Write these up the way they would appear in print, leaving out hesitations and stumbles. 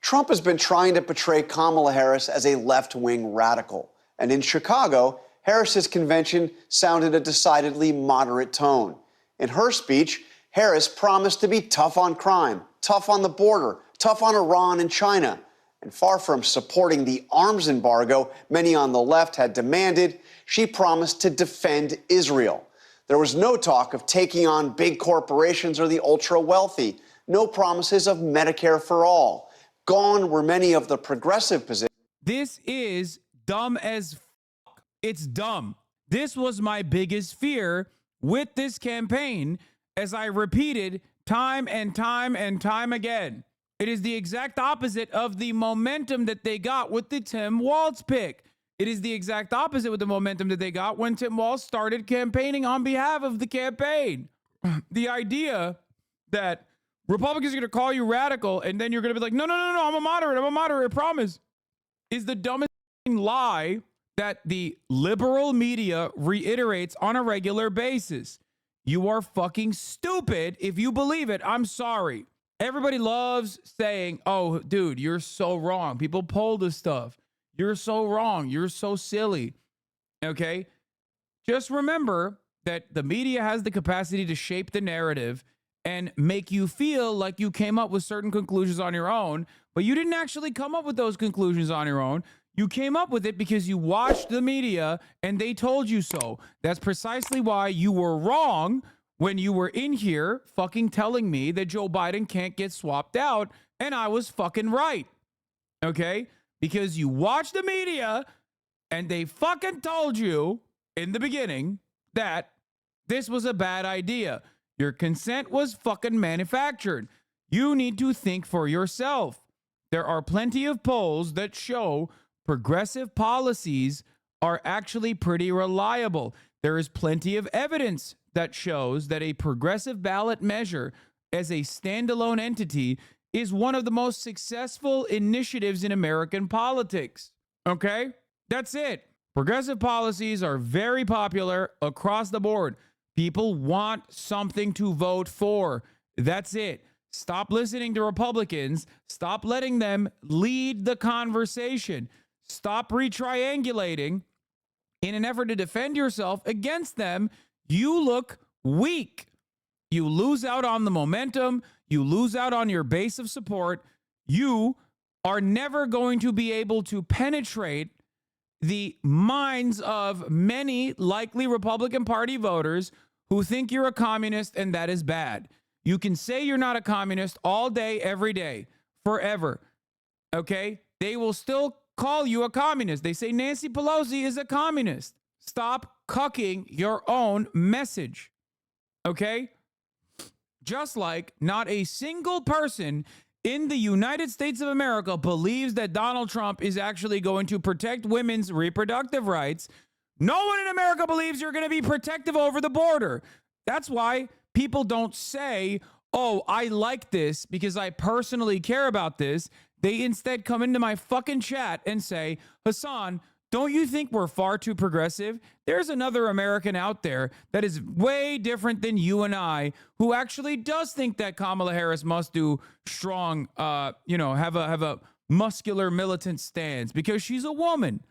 Trump has been trying to portray Kamala Harris as a left-wing radical. And in Chicago, Harris's convention sounded a decidedly moderate tone. In her speech, Harris promised to be tough on crime, tough on the border, tough on Iran and China. And far from supporting the arms embargo many on the left had demanded, she promised to defend Israel. There was no talk of taking on big corporations or the ultra-wealthy, no promises of Medicare for all. Gone were many of the progressive positions. This is dumb as fuck. It's dumb. This was my biggest fear with this campaign, as I repeated time and time and time again. It is the exact opposite of the momentum that they got with the Tim Walz pick. It is the exact opposite with the momentum that they got when Tim Walz started campaigning on behalf of the campaign. The idea that Republicans are going to call you radical and then you're going to be like, no, I'm a moderate, I promise, is the dumbest lie that the liberal media reiterates on a regular basis. You are fucking stupid if you believe it. I'm sorry. Everybody loves saying, oh, dude, you're so wrong. People poll this stuff. You're so wrong. You're so silly. Okay? Just remember that the media has the capacity to shape the narrative and make you feel like you came up with certain conclusions on your own, but you didn't actually come up with those conclusions on your own. You came up with it because you watched the media and they told you so. That's precisely why you were wrong when you were in here fucking telling me that Joe Biden can't get swapped out, and I was fucking right. Okay? Because you watched the media and they fucking told you in the beginning that this was a bad idea. Your consent was fucking manufactured. You need to think for yourself. There are plenty of polls that show progressive policies are actually pretty reliable. There is plenty of evidence that shows that a progressive ballot measure as a standalone entity is one of the most successful initiatives in American politics. Okay? That's it. Progressive policies are very popular across the board. People want something to vote for. That's it. Stop listening to Republicans. Stop letting them lead the conversation. Stop retriangulating in an effort to defend yourself against them. You look weak. You lose out on the momentum. You lose out on your base of support. You are never going to be able to penetrate the minds of many likely Republican Party voters who think you're a communist, and that is bad. You can say you're not a communist all day, every day, forever. Okay? They will still call you a communist. They say Nancy Pelosi is a communist. Stop cucking your own message. Okay? Just like not a single person in the United States of America believes that Donald Trump is actually going to protect women's reproductive rights. No one in America believes you're going to be protective over the border. That's why people don't say, oh, I like this because I personally care about this. They instead come into my fucking chat and say, Hasan, don't you think we're far too progressive? There's another American out there that is way different than you and I, who actually does think that Kamala Harris must do strong, have a muscular militant stance because she's a woman.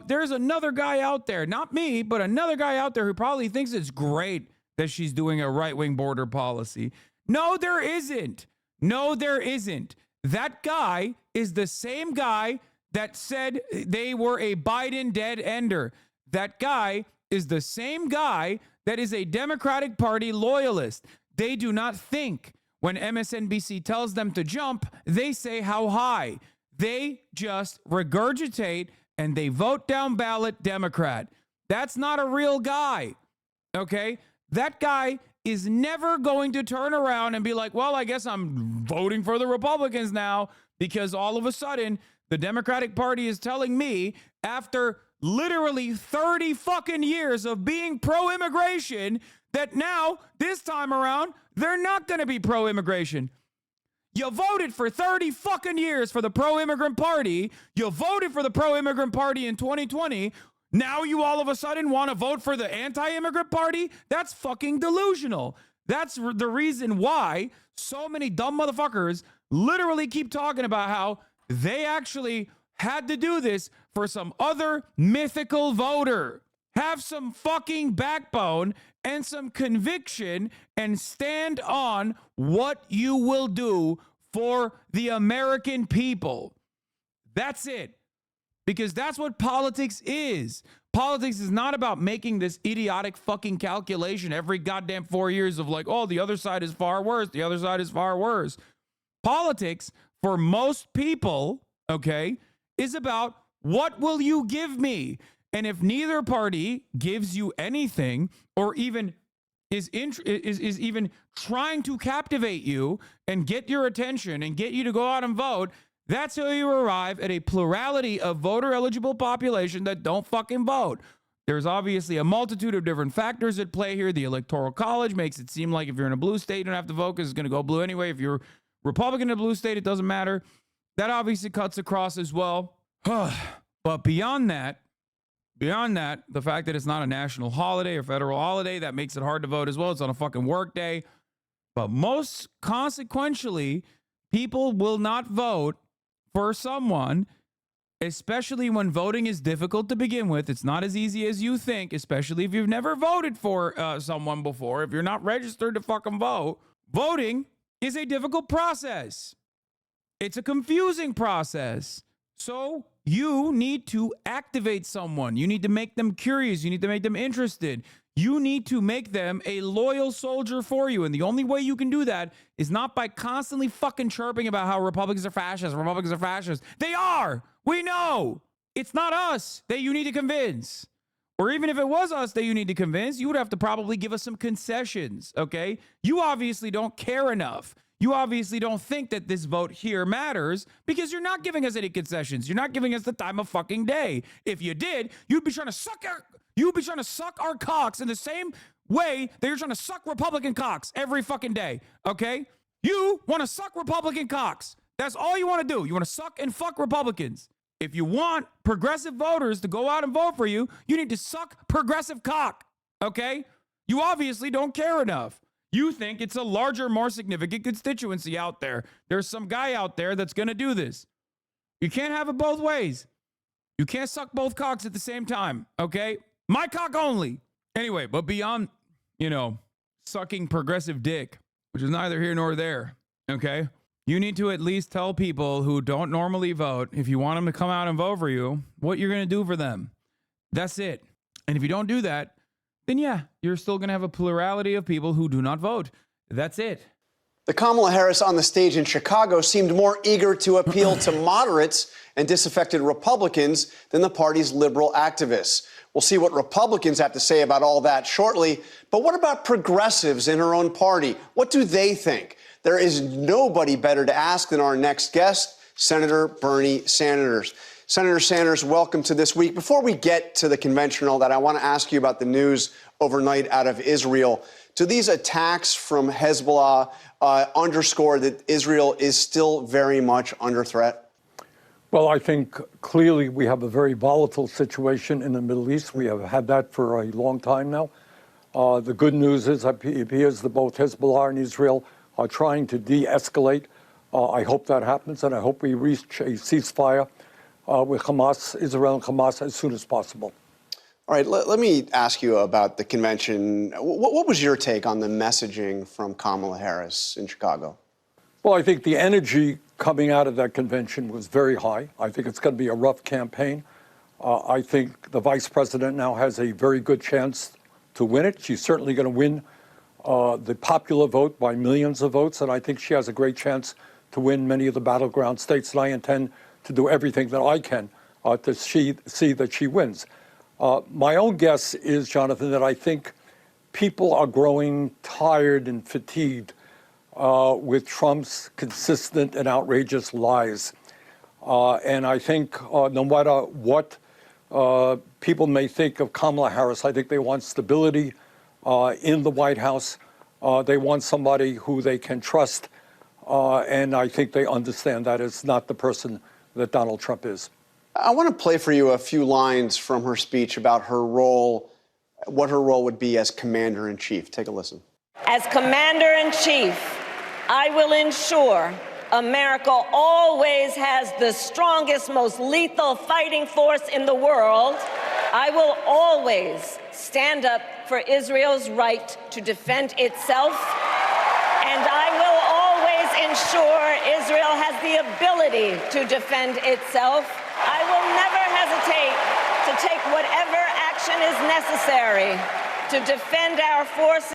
There's another guy out there, not me, but another guy out there who probably thinks it's great that she's doing a right-wing border policy. No, there isn't. No, there isn't. That guy is the same guy that said they were a Biden dead ender. That guy is the same guy that is a Democratic Party loyalist. They do not think when MSNBC tells them to jump, they say how high. They just regurgitate and they vote down ballot Democrat. That's not a real guy. Okay? That guy is never going to turn around and be like, well, I guess I'm voting for the Republicans now because all of a sudden the Democratic Party is telling me after literally 30 fucking years of being pro-immigration that now, this time around, they're not going to be pro-immigration. You voted for 30 fucking years for the pro-immigrant party. You voted for the pro-immigrant party in 2020. Now you all of a sudden want to vote for the anti-immigrant party? That's fucking delusional. That's the reason why so many dumb motherfuckers literally keep talking about how they actually had to do this for some other mythical voter. Have some fucking backbone and some conviction and stand on what you will do for the American people. That's it. Because that's what politics is. Politics is not about making this idiotic fucking calculation every goddamn 4 years of like, oh, the other side is far worse. The other side is far worse. Politics, for most people, okay, is about what will you give me? And if neither party gives you anything or even is even trying to captivate you and get your attention and get you to go out and vote, that's how you arrive at a plurality of voter eligible population that don't fucking vote. There's obviously a multitude of different factors at play here. The Electoral College makes it seem like if you're in a blue state, you don't have to vote because it's going to go blue anyway. If you're Republican in a blue state, it doesn't matter. That obviously cuts across as well. But beyond that, the fact that it's not a national holiday or federal holiday, that makes it hard to vote as well. It's on a fucking work day. But most consequentially, people will not vote for someone, especially when voting is difficult to begin with. It's not as easy as you think, especially if you've never voted for someone before. If you're not registered to fucking vote, voting is a difficult process. It's a confusing process. So you need to activate someone. You need to make them curious. You need to make them interested. You need to make them a loyal soldier for you. And the only way you can do that is not by constantly fucking chirping about how Republicans are fascists. Republicans are fascists. They are. We know. It's not us that you need to convince. Or even if it was us that you need to convince, you would have to probably give us some concessions, okay? You obviously don't care enough. You obviously don't think that this vote here matters because you're not giving us any concessions. You're not giving us the time of fucking day. If you did, you'd be trying to suck our cocks in the same way that you're trying to suck Republican cocks every fucking day, okay? You want to suck Republican cocks. That's all you want to do. You want to suck and fuck Republicans. If you want progressive voters to go out and vote for you, you need to suck progressive cock, okay? You obviously don't care enough. You think it's a larger, more significant constituency out there. There's some guy out there that's going to do this. You can't have it both ways. You can't suck both cocks at the same time, okay? My cock only. Anyway, but beyond, sucking progressive dick, which is neither here nor there, okay? You need to at least tell people who don't normally vote, if you want them to come out and vote for you, what you're going to do for them. That's it. And if you don't do that, then yeah, you're still going to have a plurality of people who do not vote. That's it. The Kamala Harris on the stage in Chicago seemed more eager to appeal to moderates and disaffected Republicans than the party's liberal activists. We'll see what Republicans have to say about all that shortly. But what about progressives in her own party? What do they think? There is nobody better to ask than our next guest, Senator Bernie Sanders. Senator Sanders, welcome to This Week. Before we get to the convention and all that, I want to ask you about the news overnight out of Israel. Do these attacks from Hezbollah underscore that Israel is still very much under threat? Well, I think clearly we have a very volatile situation in the Middle East. We have had that for a long time now. The good news is it appears that both Hezbollah and Israel are trying to de-escalate. I hope that happens, and I hope we reach a ceasefire with Hamas, Israel and Hamas, as soon as possible. All right, let me ask you about the convention. What was your take on the messaging from Kamala Harris in Chicago? Well, I think the energy coming out of that convention was very high. I think it's going to be a rough campaign. I think the vice president now has a very good chance to win it. She's certainly going to win the popular vote by millions of votes, and I think she has a great chance to win many of the battleground states, and I intend to do everything that I can to see that she wins. My own guess is, Jonathan, that I think people are growing tired and fatigued with Trump's consistent and outrageous lies. And I think no matter what people may think of Kamala Harris, I think they want stability in the White House. They want somebody who they can trust. And I think they understand that is not the person that Donald Trump is. I want to play for you a few lines from her speech about her role, what her role would be as commander-in-chief. Take a listen. As commander-in-chief, I will ensure America always has the strongest, most lethal fighting force in the world. I will always stand up for Israel's right to defend itself, and I will always ensure Israel has the ability to defend itself. I will never hesitate to take whatever action is necessary to defend our forces.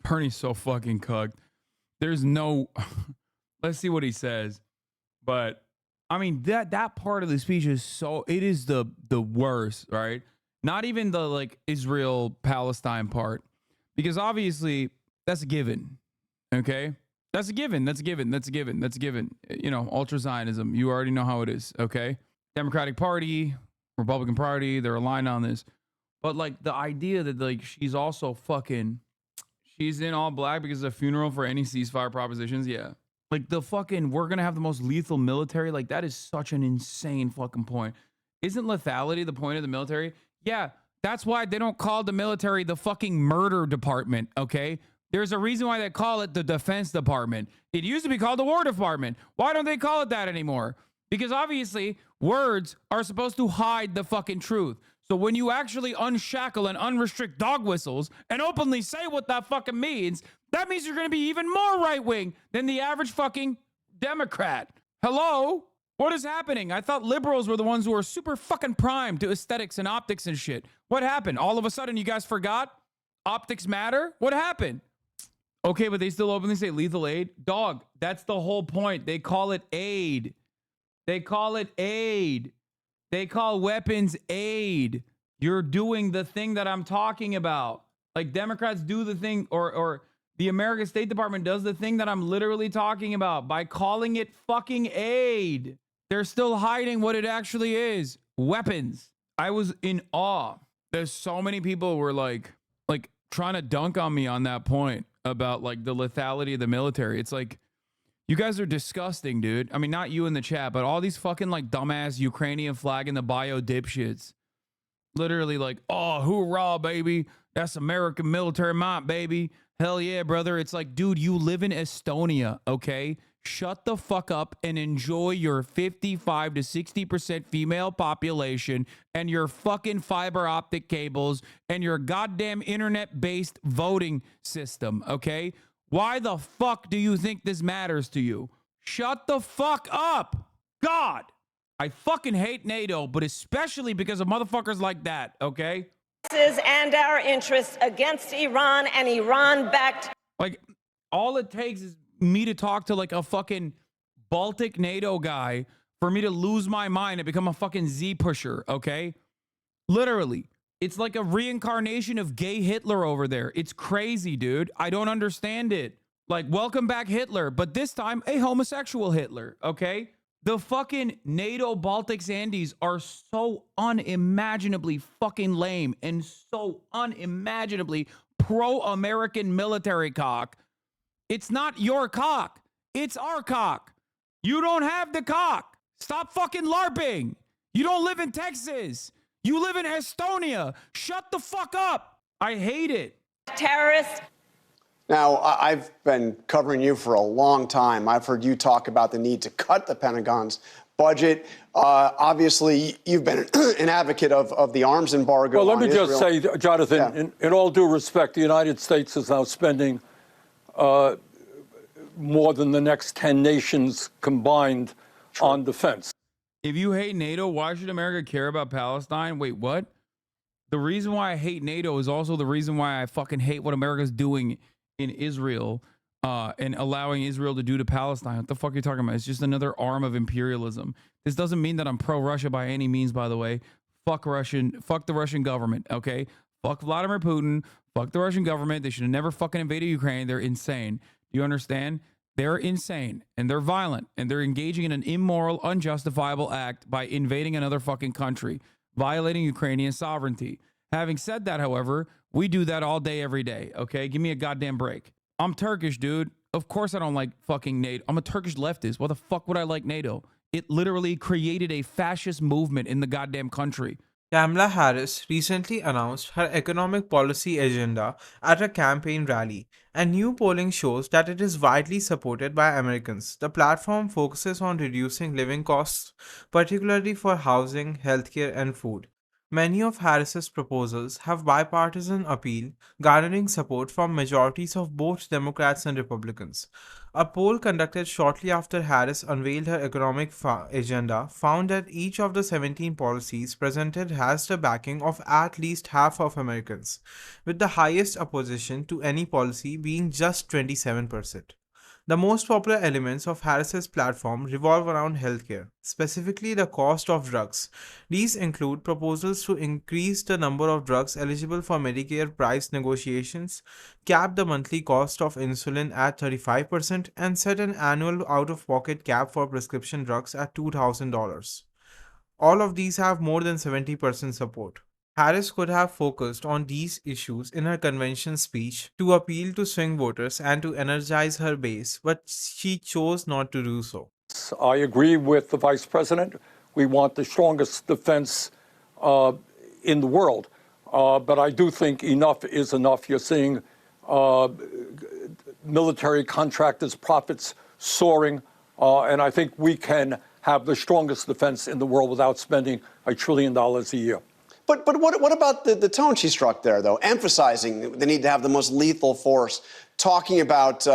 Bernie's so fucking cooked. There's no... Let's see what he says. But, I mean, that part of the speech is so... It is the worst, right? Not even the, like, Israel-Palestine part. Because, obviously, that's a given. Okay? That's a given. That's a given. That's a given. That's a given. You know, ultra-Zionism. You already know how it is. Okay? Democratic Party, Republican Party, they're aligned on this. But, like, the idea that, like, she's also fucking... She's in all black because of a funeral for any ceasefire propositions. Yeah. Like the fucking, we're going to have the most lethal military. Like that is such an insane fucking point. Isn't lethality the point of the military? Yeah. That's why they don't call the military the fucking murder department. Okay. There's a reason why they call it the Defense Department. It used to be called the War Department. Why don't they call it that anymore? Because obviously words are supposed to hide the fucking truth. So when you actually unshackle and unrestrict dog whistles and openly say what that fucking means, that means you're going to be even more right-wing than the average fucking Democrat. Hello? What is happening? I thought liberals were the ones who were super fucking primed to aesthetics and optics and shit. What happened? All of a sudden you guys forgot? Optics matter? What happened? Okay, but they still openly say lethal aid? Dog, that's the whole point. They call it aid. They call it aid. They call weapons aid. You're doing the thing that I'm talking about. Like Democrats do the thing, or the American State Department does the thing that I'm literally talking about by calling it fucking aid. They're still hiding what it actually is. Weapons. I was in awe. There's so many people who were like trying to dunk on me on that point about like the lethality of the military. It's like, you guys are disgusting, dude. I mean, not you in the chat, but all these fucking like dumbass Ukrainian flag in the bio dipshits. Literally like, oh, hoorah, baby. That's American military might, baby. Hell yeah, brother. It's like, dude, you live in Estonia, okay? Shut the fuck up and enjoy your 55 to 60% female population and your fucking fiber optic cables and your goddamn internet-based voting system, okay? Why the fuck do you think this matters to you? Shut the fuck up. God, I fucking hate NATO, but especially because of motherfuckers like that, okay? And our interests against Iran and Iran-backed. Like, all it takes is me to talk to like a fucking Baltic NATO guy for me to lose my mind and become a fucking Z pusher, okay? Literally. It's like a reincarnation of gay Hitler over there. It's crazy, dude. I don't understand it. Like, welcome back Hitler, but this time a homosexual Hitler, okay? The fucking NATO Baltics Andes are so unimaginably fucking lame and so unimaginably pro-American military cock. It's not your cock. It's our cock. You don't have the cock. Stop fucking LARPing. You don't live in Texas. You live in Estonia. Shut the fuck up. I hate it. Terrorists. Now, I've been covering you for a long time. I've heard you talk about the need to cut the Pentagon's budget. Obviously, you've been an advocate of the arms embargo. Well, let me Israel. just say, Jonathan, Yeah. in all due respect, the United States is now spending more than the next 10 nations combined on defense. If you hate NATO, why should America care about Palestine? Wait, what? The reason why I hate NATO is also the reason why I fucking hate what America's doing in Israel and allowing Israel to do to Palestine. What the fuck are you talking about? It's just another arm of imperialism. This doesn't mean that I'm pro-Russia by any means, by the way. Fuck the Russian government, okay? Fuck Vladimir Putin. Fuck the Russian government. They should have never fucking invaded Ukraine. They're insane. Do you understand? They're insane and they're violent and they're engaging in an immoral, unjustifiable act by invading another fucking country, violating Ukrainian sovereignty. Having said that, however, we do that all day, every day. Okay. Give me a goddamn break. I'm Turkish, dude. Of course I don't like fucking NATO. I'm a Turkish leftist. Why the fuck would I like NATO? It literally created a fascist movement in the goddamn country. Kamala Harris recently announced her economic policy agenda at a campaign rally, and new polling shows that it is widely supported by Americans. The platform focuses on reducing living costs, particularly for housing, healthcare, and food. Many of Harris's proposals have bipartisan appeal, garnering support from majorities of both Democrats and Republicans. A poll conducted shortly after Harris unveiled her economic agenda found that each of the 17 policies presented has the backing of at least half of Americans, with the highest opposition to any policy being just 27%. The most popular elements of Harris's platform revolve around healthcare, specifically the cost of drugs. These include proposals to increase the number of drugs eligible for Medicare price negotiations, cap the monthly cost of insulin at 35%, and set an annual out of pocket cap for prescription drugs at $2,000. All of these have more than 70% support. Harris could have focused on these issues in her convention speech to appeal to swing voters and to energize her base, but she chose not to do so. I agree with the vice president. We want the strongest defense in the world. But I do think enough is enough. You're seeing military contractors' profits soaring. And I think we can have the strongest defense in the world without spending $1 trillion a year. But what about the tone she struck there, though, emphasizing the need to have the most lethal force, talking about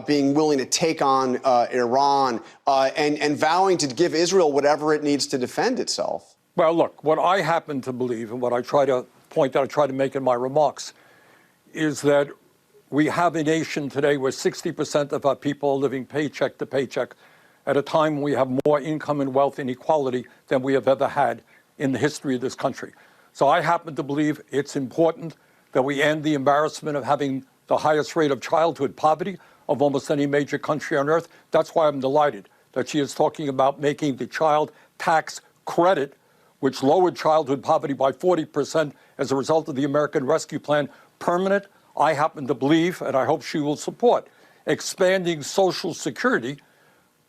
being willing to take on Iran and vowing to give Israel whatever it needs to defend itself? Well, look, what I happen to believe and what I try to point out, I try to make in my remarks, is that we have a nation today where 60% of our people are living paycheck to paycheck at a time when we have more income and wealth inequality than we have ever had in the history of this country. So I happen to believe it's important that we end the embarrassment of having the highest rate of childhood poverty of almost any major country on earth. That's why I'm delighted that she is talking about making the child tax credit, which lowered childhood poverty by 40% as a result of the American Rescue Plan, permanent. I happen to believe, and I hope she will support, expanding Social Security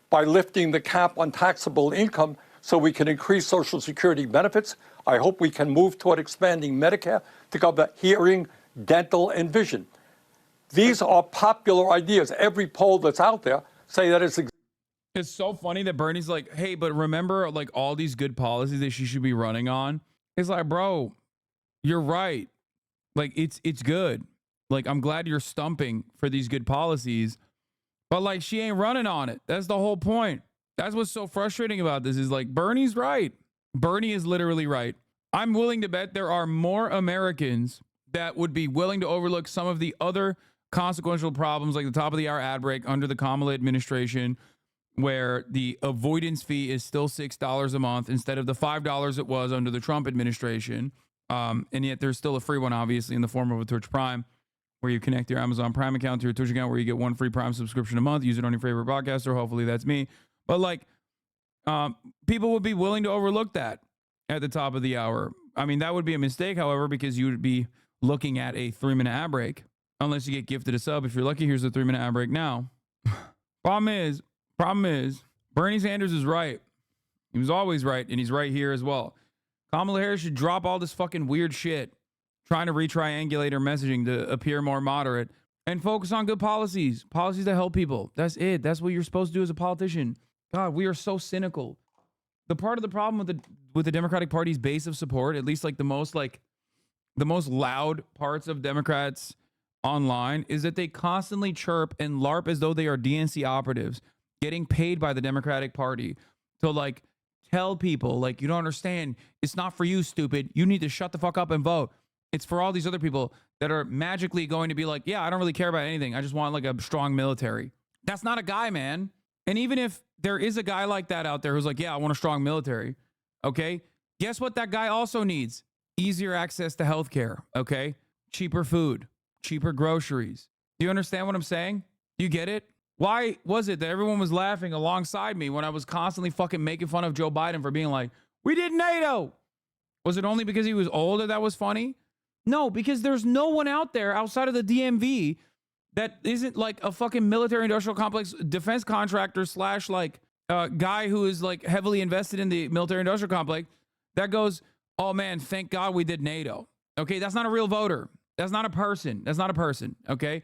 by lifting the cap on taxable income so we can increase Social Security benefits. I hope we can move toward expanding Medicare to cover hearing, dental, and vision. These are popular ideas. Every poll that's out there say that It's so funny that Bernie's like, hey, but remember like all these good policies that she should be running on? It's like, bro, you're right. Like it's good. Like I'm glad you're stumping for these good policies, but like she ain't running on it. That's the whole point. That's what's so frustrating about this is like Bernie's right. Bernie is literally right. I'm willing to bet there are more Americans that would be willing to overlook some of the other consequential problems like the top of the hour ad break under the Kamala administration, where the avoidance fee is still $6 a month instead of the $5 it was under the Trump administration. And yet there's still a free one, obviously, in the form of a Twitch Prime, where you connect your Amazon Prime account to your Twitch account, where you get one free Prime subscription a month. Use it on your favorite podcaster. Hopefully that's me. But like, people would be willing to overlook that at the top of the hour. I mean, that would be a mistake, however, because you would be looking at a 3-minute ad break, unless you get gifted a sub. If you're lucky, here's a 3-minute ad break now. Problem is, Bernie Sanders is right. He was always right, and he's right here as well. Kamala Harris should drop all this fucking weird shit, trying to retriangulate her messaging to appear more moderate, and focus on good policies that help people. That's it. That's what you're supposed to do as a politician. God, we are so cynical. The part of the problem with the Democratic Party's base of support, at least like the most loud parts of Democrats online, is that they constantly chirp and LARP as though they are DNC operatives getting paid by the Democratic Party to like tell people like, you don't understand. It's not for you, stupid. You need to shut the fuck up and vote. It's for all these other people that are magically going to be like, yeah, I don't really care about anything. I just want like a strong military. That's not a guy, man. And even if there is a guy like that out there who's like, yeah, I want a strong military. Okay. Guess what that guy also needs? Easier access to healthcare. Okay. Cheaper food, cheaper groceries. Do you understand what I'm saying? Do you get it? Why was it that everyone was laughing alongside me when I was constantly fucking making fun of Joe Biden for being like, we did NATO? Was it only because he was old that was funny? No, because there's no one out there outside of the DMV that isn't like a fucking military industrial complex defense contractor / like guy who is like heavily invested in the military industrial complex that goes, oh man, thank God we did NATO. Okay, that's not a real voter. That's not a person. That's not a person. Okay,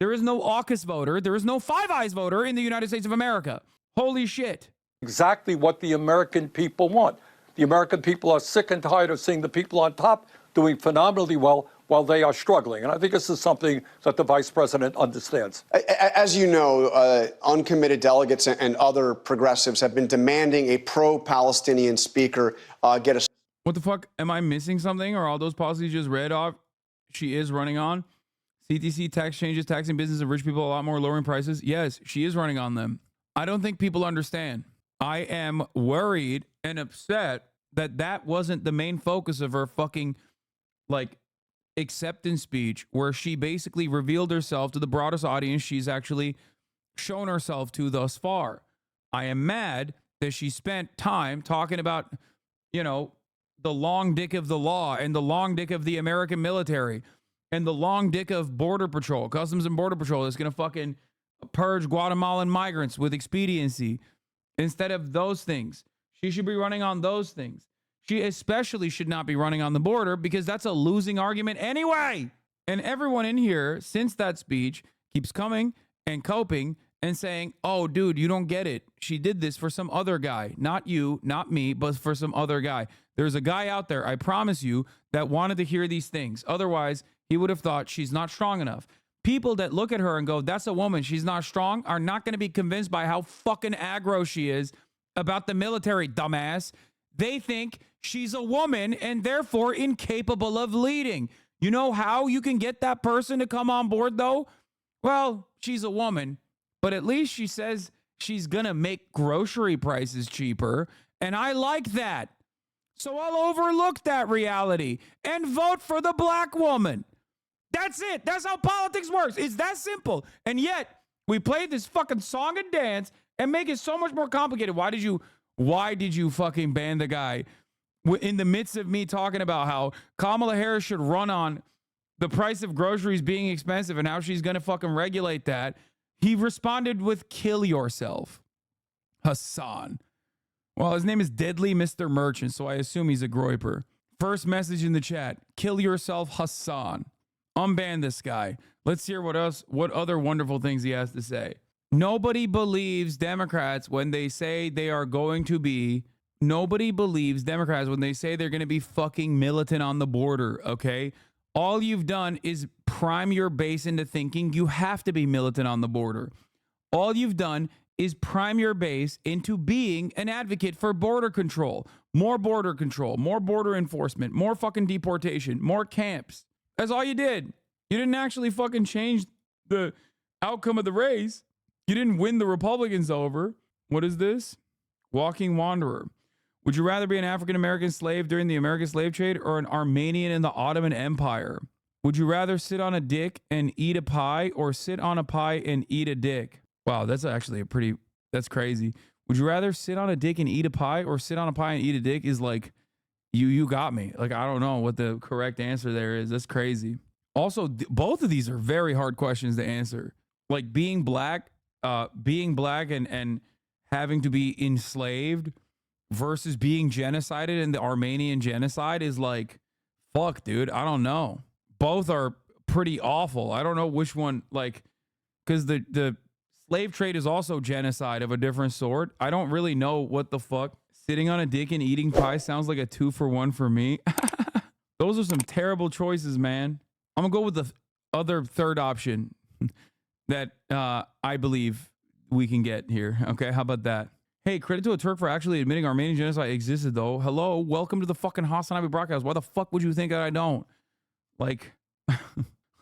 there is no AUKUS voter. There is no Five Eyes voter in the United States of America. Holy shit. Exactly what the American people want. The American people are sick and tired of seeing the people on top doing phenomenally well while they are struggling. And I think this is something that the vice president understands. As you know, uncommitted delegates and other progressives have been demanding a pro-Palestinian speaker get a... What the fuck? Am I missing something? Or all those policies just read off she is running on? CTC tax changes, taxing business and rich people a lot more, lowering prices. Yes, she is running on them. I don't think people understand. I am worried and upset that that wasn't the main focus of her fucking, like, acceptance speech, where she basically revealed herself to the broadest audience she's actually shown herself to thus far. I am mad that she spent time talking about, you know, the long dick of the law and the long dick of the American military and the long dick of Border Patrol, Customs and Border Patrol that's going to fucking purge Guatemalan migrants with expediency. Instead of those things, she should be running on those things. She especially should not be running on the border because that's a losing argument anyway. And everyone in here, since that speech, keeps coming and coping and saying, oh, dude, you don't get it. She did this for some other guy. Not you, not me, but for some other guy. There's a guy out there, I promise you, that wanted to hear these things. Otherwise, he would have thought she's not strong enough. People that look at her and go, that's a woman, she's not strong, are not going to be convinced by how fucking aggro she is about the military, dumbass. They think she's a woman and therefore incapable of leading. You know how you can get that person to come on board, though? Well, she's a woman, but at least she says she's going to make grocery prices cheaper, and I like that. So I'll overlook that reality and vote for the black woman. That's it. That's how politics works. It's that simple. And yet, we play this fucking song and dance and make it so much more complicated. Why did you fucking ban the guy in the midst of me talking about how Kamala Harris should run on the price of groceries being expensive and how she's going to fucking regulate that? He responded with, kill yourself, Hasan. Well, his name is Deadly Mr. Merchant, so I assume he's a groiper. First message in the chat, kill yourself, Hasan. Unban this guy. Let's hear what other wonderful things he has to say. Nobody believes Democrats when they say they are going to be, nobody believes Democrats when they say they're going to be fucking militant on the border, okay? All you've done is prime your base into thinking you have to be militant on the border. All you've done is prime your base into being an advocate for border control, more border enforcement, more fucking deportation, more camps. That's all you did. You didn't actually fucking change the outcome of the race. You didn't win the Republicans over. What is this? Walking Wanderer. Would you rather be an African-American slave during the American slave trade or an Armenian in the Ottoman Empire? Would you rather sit on a dick and eat a pie or sit on a pie and eat a dick? Wow, that's actually that's crazy. Would you rather sit on a dick and eat a pie or sit on a pie and eat a dick is like, you got me. Like, I don't know what the correct answer there is. That's crazy. Also, both of these are very hard questions to answer. Like being black and having to be enslaved versus being genocided in the Armenian genocide is like, fuck, dude. I don't know. Both are pretty awful. I don't know which one, like, because the slave trade is also genocide of a different sort. I don't really know what the fuck. Sitting on a dick and eating pie sounds like a 2-for-1 for me. Those are some terrible choices, man. I'm gonna go with the other third option that I believe we can get here. Okay, how about that? Hey, credit to a Turk for actually admitting Armenian genocide existed, though. Hello, welcome to the fucking Hasanabi broadcast. Why the fuck would you think that I don't? Like,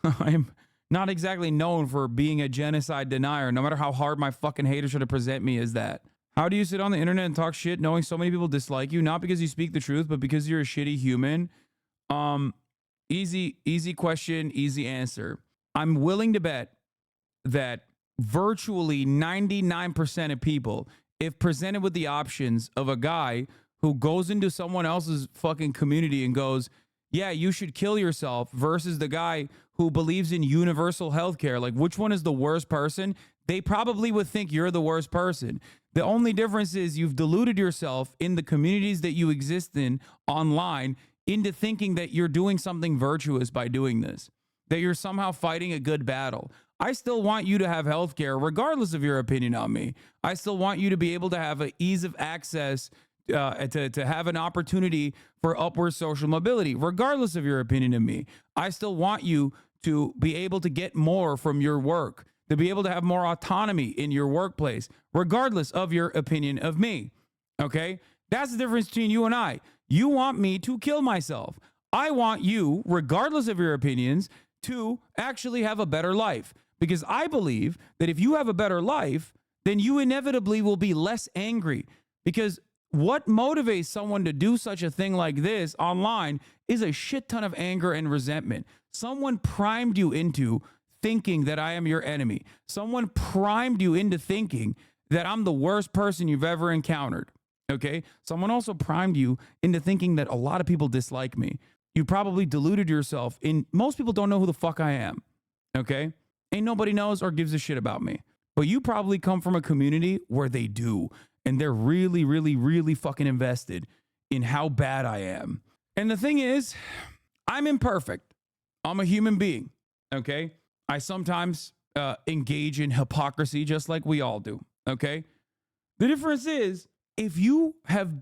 I'm not exactly known for being a genocide denier, no matter how hard my fucking haters try to present me as that. How do you sit on the internet and talk shit knowing so many people dislike you? Not because you speak the truth, but because you're a shitty human. Easy question, easy answer. I'm willing to bet that virtually 99% of people, if presented with the options of a guy who goes into someone else's fucking community and goes, yeah, you should kill yourself, versus the guy who believes in universal health care, like which one is the worst person? they probably would think you're the worst person. The only difference is you've deluded yourself in the communities that you exist in online into thinking that you're doing something virtuous by doing this, that you're somehow fighting a good battle. I still want you to have health care regardless of your opinion on me. I still want you to be able to have an ease of access, to have an opportunity for upward social mobility, regardless of your opinion of me. I still want you to be able to get more from your work, to be able to have more autonomy in your workplace, regardless of your opinion of me. Okay? That's the difference between you and I. You want me to kill myself. I want you, regardless of your opinions, to actually have a better life. Because I believe that if you have a better life, then you inevitably will be less angry. Because what motivates someone to do such a thing like this online is a shit ton of anger and resentment. Someone primed you into thinking that I am your enemy. Someone primed you into thinking that I'm the worst person you've ever encountered. Okay? Someone also primed you into thinking that a lot of people dislike me. You probably deluded yourself in most people don't know who the fuck I am. Okay? Ain't nobody knows or gives a shit about me. But you probably come from a community where they do. And they're really, really, really fucking invested in how bad I am. And the thing is, I'm imperfect. I'm a human being. Okay? I sometimes engage in hypocrisy just like we all do. Okay? The difference is, if you have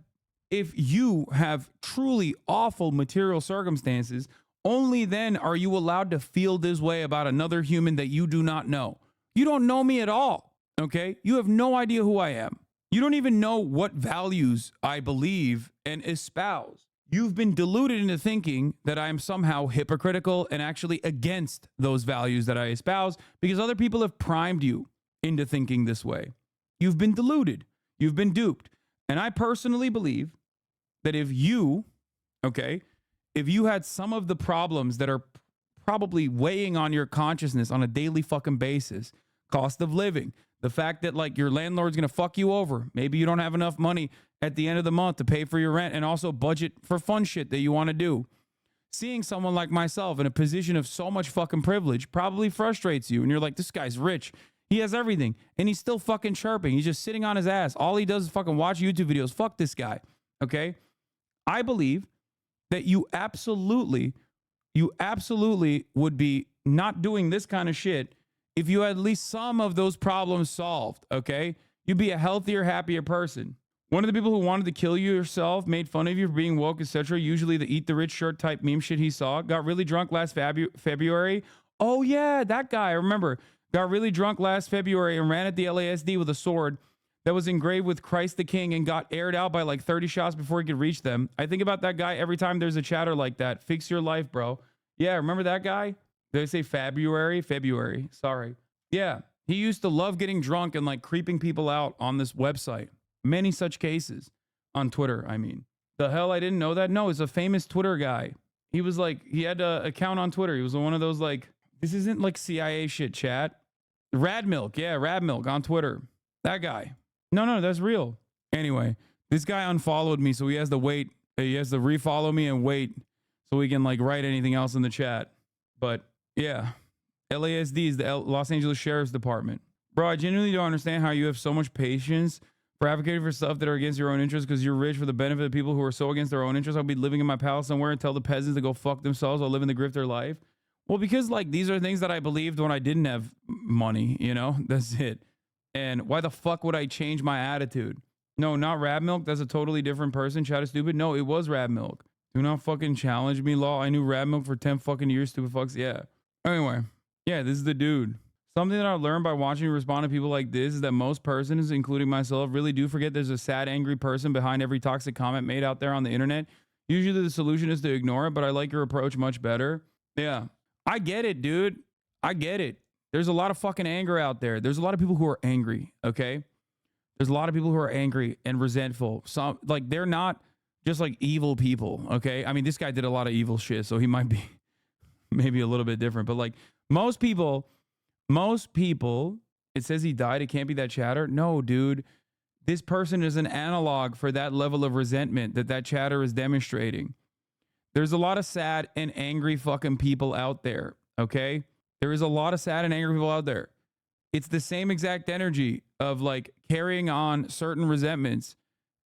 truly awful material circumstances, only then are you allowed to feel this way about another human that you do not know. You don't know me at all. Okay? You have no idea who I am. You don't even know what values I believe and espouse. You've been deluded into thinking that I am somehow hypocritical and actually against those values that I espouse because other people have primed you into thinking this way. You've been deluded. You've been duped. And I personally believe that if you had some of the problems that are probably weighing on your consciousness on a daily fucking basis, cost of living, the fact that like your landlord's going to fuck you over. Maybe you don't have enough money at the end of the month to pay for your rent and also budget for fun shit that you want to do. Seeing someone like myself in a position of so much fucking privilege probably frustrates you. And you're like, this guy's rich. He has everything. And he's still fucking chirping. He's just sitting on his ass. All he does is fucking watch YouTube videos. Fuck this guy. Okay? I believe that you absolutely would be not doing this kind of shit if you had at least some of those problems solved, okay? You'd be a healthier, happier person. One of the people who wanted to kill you yourself, made fun of you for being woke, etc., usually the eat the rich shirt type meme shit he saw, got really drunk last February. Oh yeah, that guy, I remember. Got really drunk last February and ran at the LASD with a sword that was engraved with Christ the King and got aired out by like 30 shots before he could reach them. I think about that guy every time there's a chatter like that. Fix your life, bro. Yeah, remember that guy? Did I say February? February. Sorry. Yeah. He used to love getting drunk and like creeping people out on this website. Many such cases on Twitter, I mean. The hell, I didn't know that? No, it's a famous Twitter guy. He was like, he had an account on Twitter. He was one of those like, this isn't like CIA shit, chat. Rad Milk. Yeah, Rad Milk on Twitter. That guy. No, that's real. Anyway, this guy unfollowed me, so he has to wait. He has to refollow me and wait so we can like write anything else in the chat. But yeah, LASD is the Los Angeles Sheriff's Department. Bro, I genuinely don't understand how you have so much patience for advocating for stuff that are against your own interests because you're rich for the benefit of people who are so against their own interests. I'll be living in my palace somewhere and tell the peasants to go fuck themselves. I'll live in the grifter life. Well, because like these are things that I believed when I didn't have money, you know, that's it. And why the fuck would I change my attitude? No, not Rab Milk. That's a totally different person. Chat is stupid. No, it was Rab Milk. Do not fucking challenge me, law. I knew Rab Milk for 10 fucking years, stupid fucks. Yeah. Anyway, yeah, this is the dude. Something that I learned by watching you respond to people like this is that most persons, including myself, really do forget there's a sad, angry person behind every toxic comment made out there on the internet. Usually the solution is to ignore it, but I like your approach much better. Yeah. I get it, dude. I get it. There's a lot of fucking anger out there. There's a lot of people who are angry, okay? There's a lot of people who are angry and resentful. Some, like, they're not just like evil people, okay? I mean, this guy did a lot of evil shit, so he might be maybe a little bit different. But like most people, it says he died. It can't be that chatter. No, dude. This person is an analog for that level of resentment that chatter is demonstrating. There's a lot of sad and angry fucking people out there, okay? There is a lot of sad and angry people out there. It's the same exact energy of like carrying on certain resentments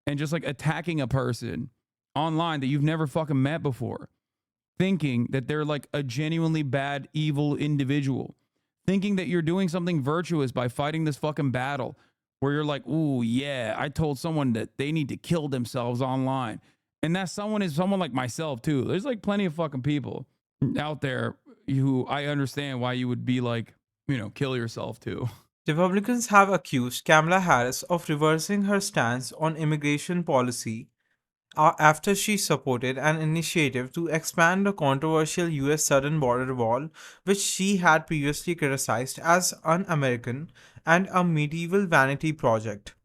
and just like attacking a person online that you've never fucking met before, thinking that they're like a genuinely bad, evil individual, thinking that you're doing something virtuous by fighting this fucking battle where you're like, ooh, yeah, I told someone that they need to kill themselves online. And that someone is someone like myself, too. There's like plenty of fucking people out there who I understand why you would be like, you know, kill yourself, too. Republicans have accused Kamala Harris of reversing her stance on immigration policy after she supported an initiative to expand the controversial US southern border wall, which she had previously criticized as un American and a medieval vanity project.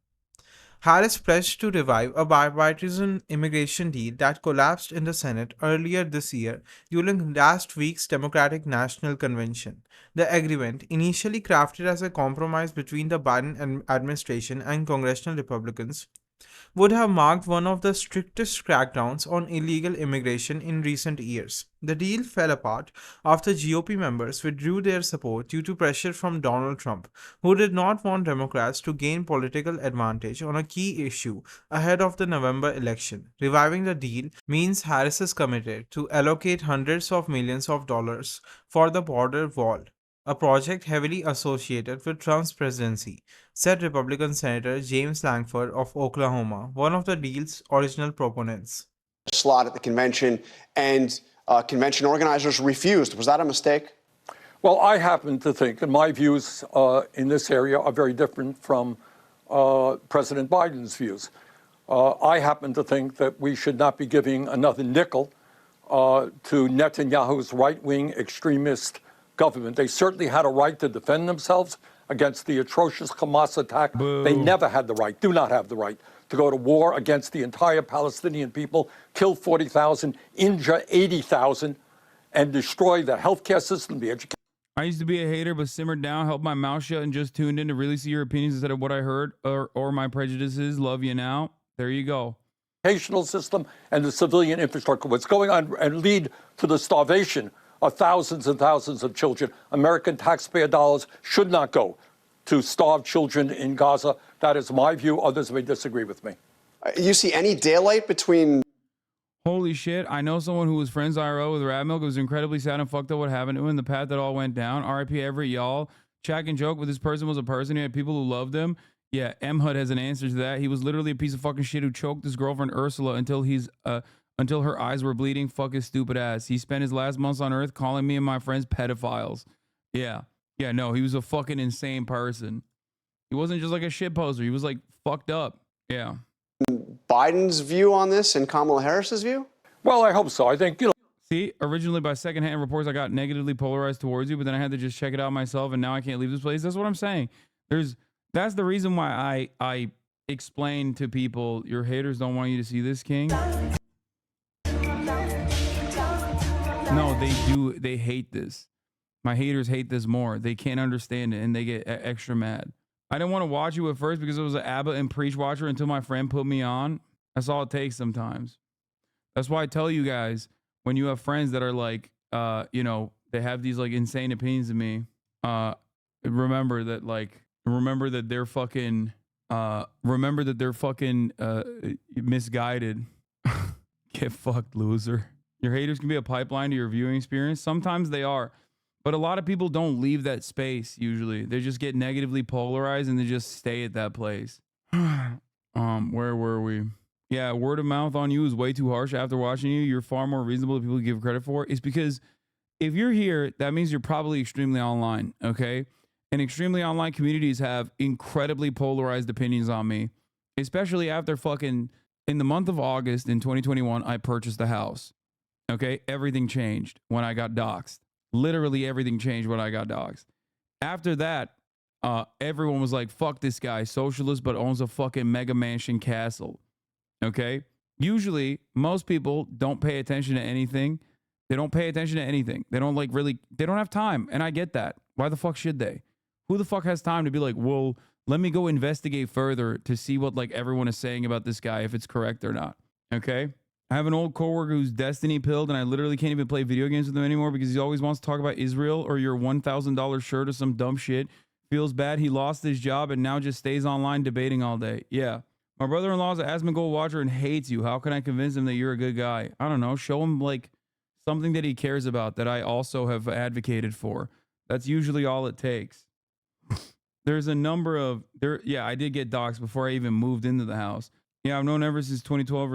Harris pledged to revive a bipartisan immigration deal that collapsed in the Senate earlier this year during last week's Democratic National Convention. The agreement, initially crafted as a compromise between the Biden administration and congressional Republicans, would have marked one of the strictest crackdowns on illegal immigration in recent years. The deal fell apart after GOP members withdrew their support due to pressure from Donald Trump, who did not want Democrats to gain political advantage on a key issue ahead of the November election. Reviving the deal means Harris is committed to allocate hundreds of millions of dollars for the border wall, a project heavily associated with Trump's presidency, said Republican Senator James Lankford of Oklahoma, one of the deal's original proponents. Slot at the convention, and convention organizers refused. Was that a mistake? Well, I happen to think, and my views in this area are very different from President Biden's views. I happen to think that we should not be giving another nickel to Netanyahu's right-wing extremist government. They certainly had a right to defend themselves against the atrocious Hamas attack. Boo. They never had the right, do not have the right, to go to war against the entire Palestinian people, kill 40,000, injure 80,000, and destroy the healthcare system, the education. I used to be a hater, but simmered down, held my mouth shut, and just tuned in to really see your opinions instead of what I heard or my prejudices. Love you now. There you go. Educational system and the civilian infrastructure. What's going on and lead to the starvation of thousands and thousands of children. American taxpayer dollars should not go to starve children in Gaza. That is my view. Others may disagree with me. You see any daylight between... Holy shit, I know someone who was friends IRL with Radmilk. It was incredibly sad and fucked up what happened to him, the path that all went down. RIP Everett, y'all. Chat and joke, but this person was a person. He had people who loved him. Yeah, M. Hud has an answer to that. He was literally a piece of fucking shit who choked his girlfriend Ursula until her eyes were bleeding. Fuck his stupid ass. He spent his last months on Earth calling me and my friends pedophiles. Yeah. Yeah, no, he was a fucking insane person. He wasn't just like a shit poster. He was like fucked up. Yeah. Biden's view on this and Kamala Harris's view? Well, I hope so. I think, See, originally by secondhand reports, I got negatively polarized towards you, but then I had to just check it out myself, and now I can't leave this place. That's what I'm saying. That's the reason why I explain to people, your haters don't want you to see this, King. No, they do. They hate this. My haters hate this more. They can't understand it, and they get extra mad. I didn't want to watch you at first because it was an Abba and Preach watcher until my friend put me on. That's all it takes sometimes. That's why I tell you guys, when you have friends that are like, they have these like insane opinions of me, remember that they're fucking misguided. Get fucked, loser. Your haters can be a pipeline to your viewing experience. Sometimes they are. But a lot of people don't leave that space usually. They just get negatively polarized and they just stay at that place. Where were we? Yeah, word of mouth on you is way too harsh after watching you. You're far more reasonable than people give credit for. It's because if you're here, that means you're probably extremely online, okay? And extremely online communities have incredibly polarized opinions on me, especially after fucking in the month of August in 2021, I purchased a house. Okay, everything changed when I got doxxed. Literally everything changed when I got doxxed. After that, everyone was like, fuck this guy, socialist, but owns a fucking mega mansion castle. Okay? Usually, most people don't pay attention to anything. They don't pay attention to anything. They don't they don't have time. And I get that. Why the fuck should they? Who the fuck has time to be like, well, let me go investigate further to see what like everyone is saying about this guy, if it's correct or not. Okay? I have an old coworker who's destiny pilled, and I literally can't even play video games with him anymore because he always wants to talk about Israel or your $1,000 shirt or some dumb shit. Feels bad he lost his job and now just stays online debating all day. Yeah. My brother-in-law is an Asmongold watcher and hates you. How can I convince him that you're a good guy? I don't know. Show him like something that he cares about that I also have advocated for. That's usually all it takes. There's a number of yeah, I did get doxxed before I even moved into the house. Yeah, I've known ever since 2012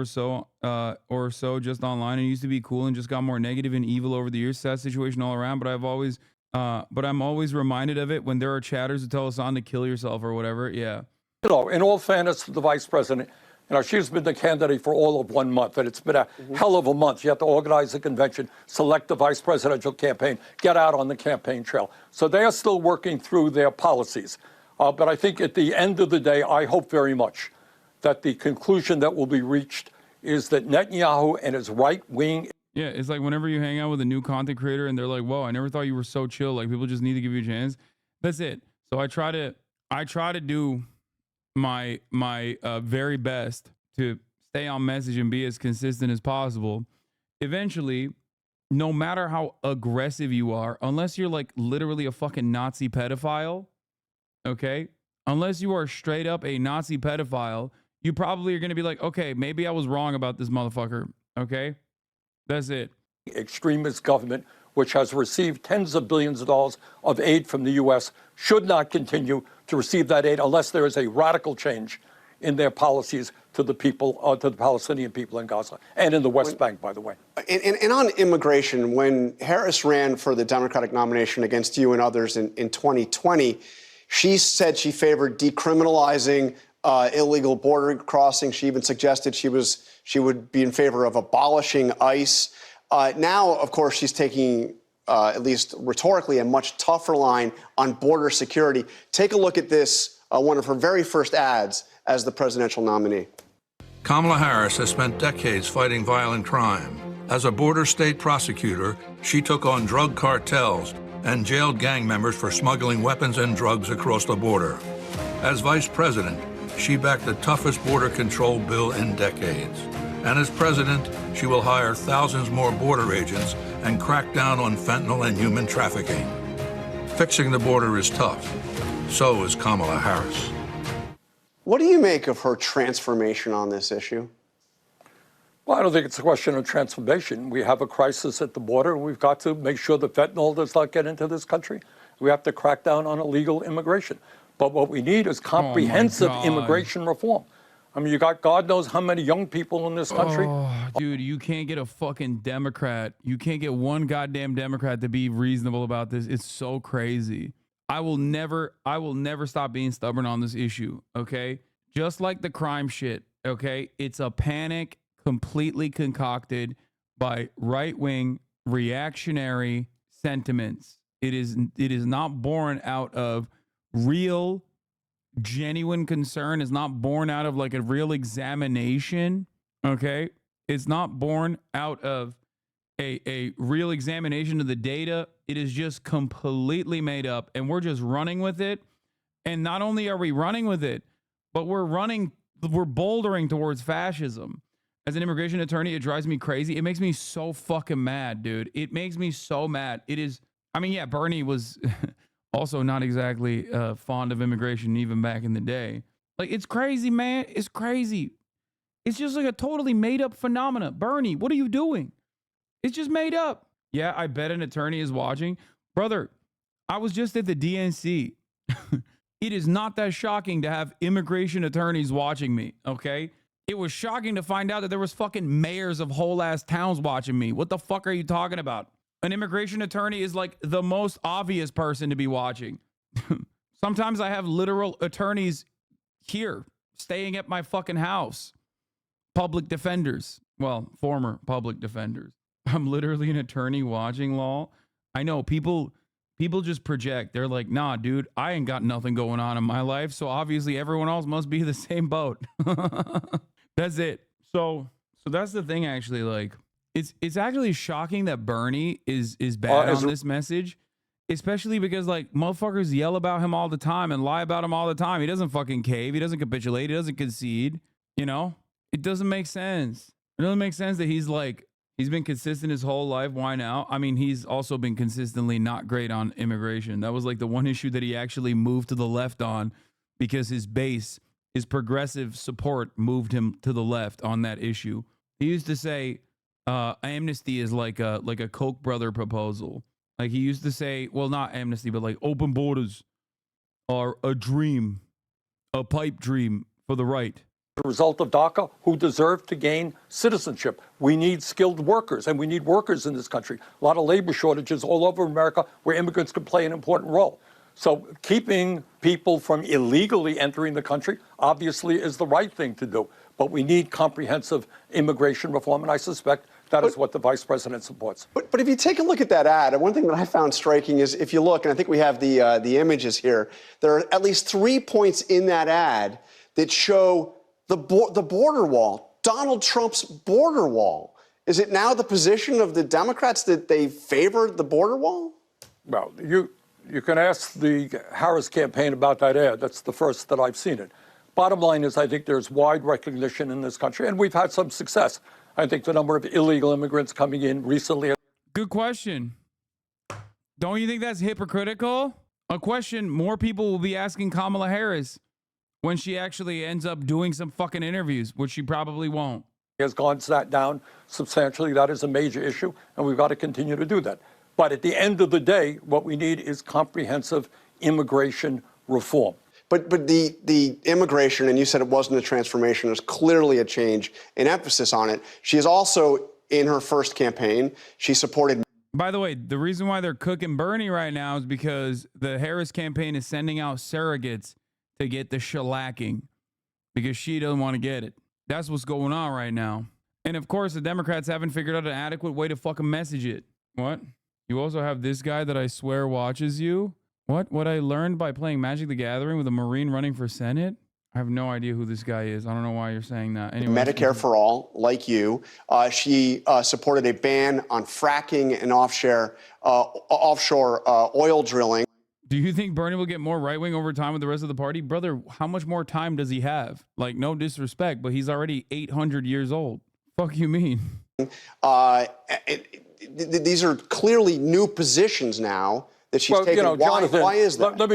or so, just online. It used to be cool and just got more negative and evil over the years. Sad situation all around, but I'm always reminded of it when there are chatters who tell Hasan to kill yourself or whatever. Yeah. You know, in all fairness to the vice president, you know, she's been the candidate for all of 1 month, and it's been a hell of a month. You have to organize the convention, select the vice presidential campaign, get out on the campaign trail. So they are still working through their policies. But I think at the end of the day, I hope very much that the conclusion that will be reached is that Netanyahu and his right-wing... Yeah, it's like whenever you hang out with a new content creator and they're like, whoa, I never thought you were so chill. Like, people just need to give you a chance. That's it. So I try to do my very best to stay on message and be as consistent as possible. Eventually, no matter how aggressive you are, unless you're like literally a fucking Nazi pedophile, okay? Unless you are straight up a Nazi pedophile, you probably are going to be like, okay, maybe I was wrong about this motherfucker, okay? That's it. Extremist government, which has received tens of billions of dollars of aid from the U.S., should not continue to receive that aid unless there is a radical change in their policies to the people, to the Palestinian people in Gaza and in the West Bank, by the way. And on immigration, when Harris ran for the Democratic nomination against you and others in 2020, she said she favored decriminalizing illegal border crossing. She even suggested she would be in favor of abolishing ICE. Now, of course, she's taking, at least rhetorically, a much tougher line on border security. Take a look at this, one of her very first ads as the presidential nominee. Kamala Harris has spent decades fighting violent crime. As a border state prosecutor, she took on drug cartels and jailed gang members for smuggling weapons and drugs across the border. As vice president, she backed the toughest border control bill in decades. And as president, she will hire thousands more border agents and crack down on fentanyl and human trafficking. Fixing the border is tough. So is Kamala Harris. What do you make of her transformation on this issue? Well, I don't think it's a question of transformation. We have a crisis at the border. We've got to make sure that fentanyl does not get into this country. We have to crack down on illegal immigration. But what we need is comprehensive immigration reform. I mean, you got God knows how many young people in this country. Oh, dude, you can't get a fucking Democrat. You can't get one goddamn Democrat to be reasonable about this. It's so crazy. I will never stop being stubborn on this issue, okay? Just like the crime shit, okay? It's a panic completely concocted by right-wing reactionary sentiments. It is not born out of real, genuine concern. Is not born out of like a real examination, okay? It's not born out of a real examination of the data. It is just completely made up, and we're just running with it. And not only are we running with it, but we're bouldering towards fascism. As an immigration attorney, it drives me crazy. It makes me so fucking mad, dude. It makes me so mad. It is, I mean, yeah, Bernie was also not exactly fond of immigration even back in the day. Like, it's crazy, man. It's crazy. It's just like a totally made up phenomena. Bernie, what are you doing? It's just made up. Yeah, I bet an attorney is watching. Brother, I was just at the DNC. It is not that shocking to have immigration attorneys watching me, okay? It was shocking to find out that there was fucking mayors of whole ass towns watching me. What the fuck are you talking about? An immigration attorney is like the most obvious person to be watching. Sometimes I have literal attorneys here staying at my fucking house. Public defenders. Well, former public defenders. I'm literally an attorney watching law. I know people just project. They're like, nah, dude, I ain't got nothing going on in my life. So obviously everyone else must be the same boat. That's it. So that's the thing, actually. Like, it's actually shocking that Bernie is bad on this message, especially because like motherfuckers yell about him all the time and lie about him all the time. He doesn't fucking cave. He doesn't capitulate. He doesn't concede. You know, it doesn't make sense. It doesn't make sense that he's He's been consistent his whole life. Why now? I mean, he's also been consistently not great on immigration. That was like the one issue that he actually moved to the left on because his base, his progressive support moved him to the left on that issue. He used to say amnesty is like a Koch brother proposal. Like he used to say, well, not amnesty, but like open borders are a dream, a pipe dream for the right. The result of DACA who deserve to gain citizenship. We need skilled workers, and we need workers in this country. A lot of labor shortages all over America where immigrants can play an important role. So keeping people from illegally entering the country obviously is the right thing to do. But we need comprehensive immigration reform, and I suspect that is what the vice president supports. But if you take a look at that ad, one thing that I found striking is if you look, and I think we have the images here, there are at least 3 points in that ad that show the border wall, Donald Trump's border wall. Is it now the position of the Democrats that they favored the border wall? Well, you can ask the Harris campaign about that ad. That's the first that I've seen it. Bottom line is I think there's wide recognition in this country, and we've had some success. I think the number of illegal immigrants coming in recently. Good question. Don't you think that's hypocritical? A question more people will be asking Kamala Harris when she actually ends up doing some fucking interviews, which she probably won't. Has gone down substantially. That is a major issue, and we've got to continue to do that. But at the end of the day, what we need is comprehensive immigration reform. But the immigration, and you said it wasn't a transformation, there's clearly a change in emphasis on it. She is also, in her first campaign, she supported... By the way, the reason why they're cooking Bernie right now is because the Harris campaign is sending out surrogates to get the shellacking because she doesn't want to get it. That's what's going on right now. And of course, the Democrats haven't figured out an adequate way to fucking message it. What? You also have this guy that I swear watches you? What I learned by playing Magic the Gathering with a Marine running for Senate? I have no idea who this guy is. I don't know why you're saying that. Anyway, Medicare for all, like you. She supported a ban on fracking and offshore oil drilling. Do you think Bernie will get more right-wing over time with the rest of the party? Brother, how much more time does he have? Like, no disrespect, but he's already 800 years old. Fuck you mean? These are clearly new positions now that she's taken. You know, Jonathan, why is that? Let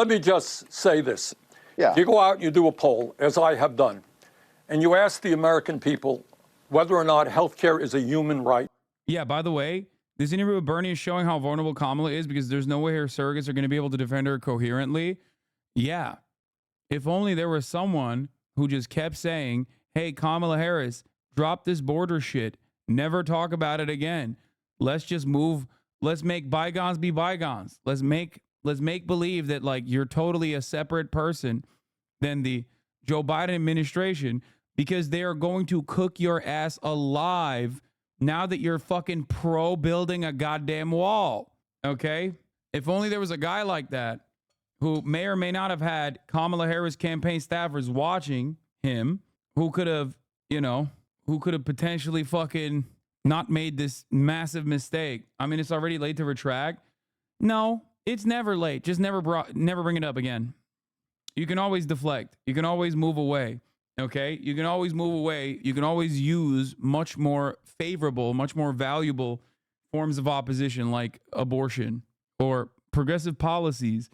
me just say this. Yeah. You go out and you do a poll, as I have done, and you ask the American people whether or not health care is a human right. Yeah, by the way, this interview with Bernie is showing how vulnerable Kamala is because there's no way her surrogates are going to be able to defend her coherently. Yeah. If only there was someone who just kept saying, hey, Kamala Harris, drop this border shit. Never talk about it again. Let's just move. Let's make bygones be bygones. Let's make believe that like you're totally a separate person than the Joe Biden administration because they are going to cook your ass alive now that you're fucking pro building a goddamn wall. Okay? If only there was a guy like that who may or may not have had Kamala Harris campaign staffers watching him who could have, potentially fucking not made this massive mistake. I mean, it's already late to retract. No, it's never late. Just never bring it up again. You can always deflect. You can always move away. Okay? You can always move away. You can always use much more favorable, much more valuable forms of opposition like abortion or progressive policies.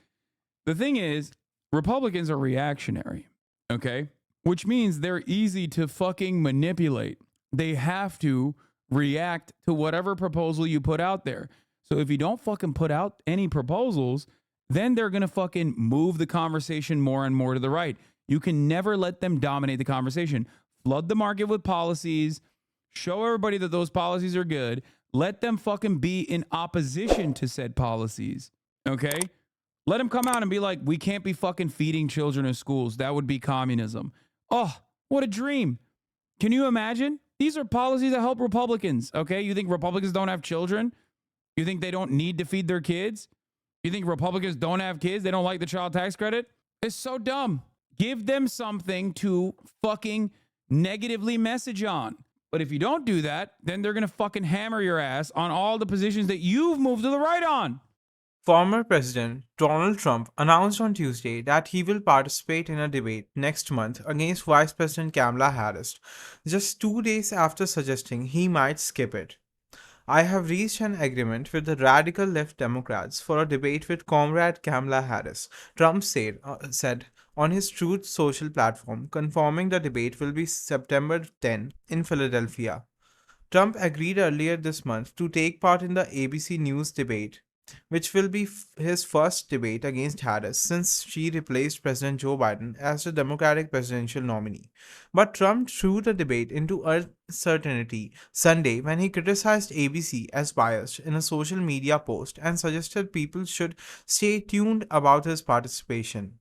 The thing is, Republicans are reactionary. Okay? Which means they're easy to fucking manipulate. They have to react to whatever proposal you put out there. So if you don't fucking put out any proposals, then they're going to fucking move the conversation more and more to the right. You can never let them dominate the conversation. Flood the market with policies. Show everybody that those policies are good. Let them fucking be in opposition to said policies. Okay? Let them come out and be like, we can't be fucking feeding children in schools. That would be communism. Oh, what a dream. Can you imagine? These are policies that help Republicans, okay? You think Republicans don't have children? You think they don't need to feed their kids? You think Republicans don't have kids? They don't like the child tax credit? It's so dumb. Give them something to fucking negatively message on. But if you don't do that, then they're going to fucking hammer your ass on all the positions that you've moved to the right on. Former President Donald Trump announced on Tuesday that he will participate in a debate next month against Vice President Kamala Harris, just 2 days after suggesting he might skip it. I have reached an agreement with the radical left Democrats for a debate with Comrade Kamala Harris, Trump said on his Truth Social platform, confirming the debate will be September 10 in Philadelphia. Trump agreed earlier this month to take part in the ABC News debate, which will be his first debate against Harris since she replaced President Joe Biden as the Democratic presidential nominee. But Trump threw the debate into uncertainty Sunday when he criticized ABC as biased in a social media post and suggested people should stay tuned about his participation.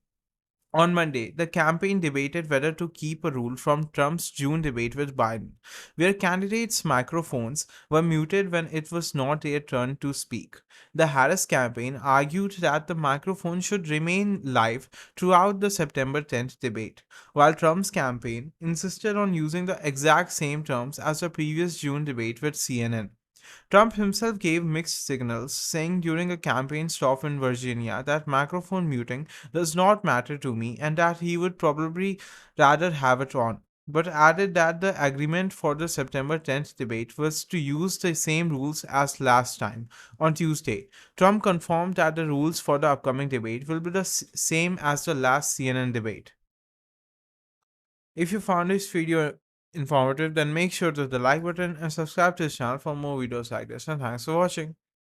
On Monday, the campaign debated whether to keep a rule from Trump's June debate with Biden, where candidates' microphones were muted when it was not their turn to speak. The Harris campaign argued that the microphone should remain live throughout the September 10th debate, while Trump's campaign insisted on using the exact same terms as the previous June debate with CNN. Trump himself gave mixed signals, saying during a campaign stop in Virginia that microphone muting does not matter to me and that he would probably rather have it on, but added that the agreement for the September 10th debate was to use the same rules as last time. On Tuesday, Trump confirmed that the rules for the upcoming debate will be the same as the last CNN debate. If you found this video informative, then make sure to hit the like button and subscribe to this channel for more videos like this. And thanks for watching.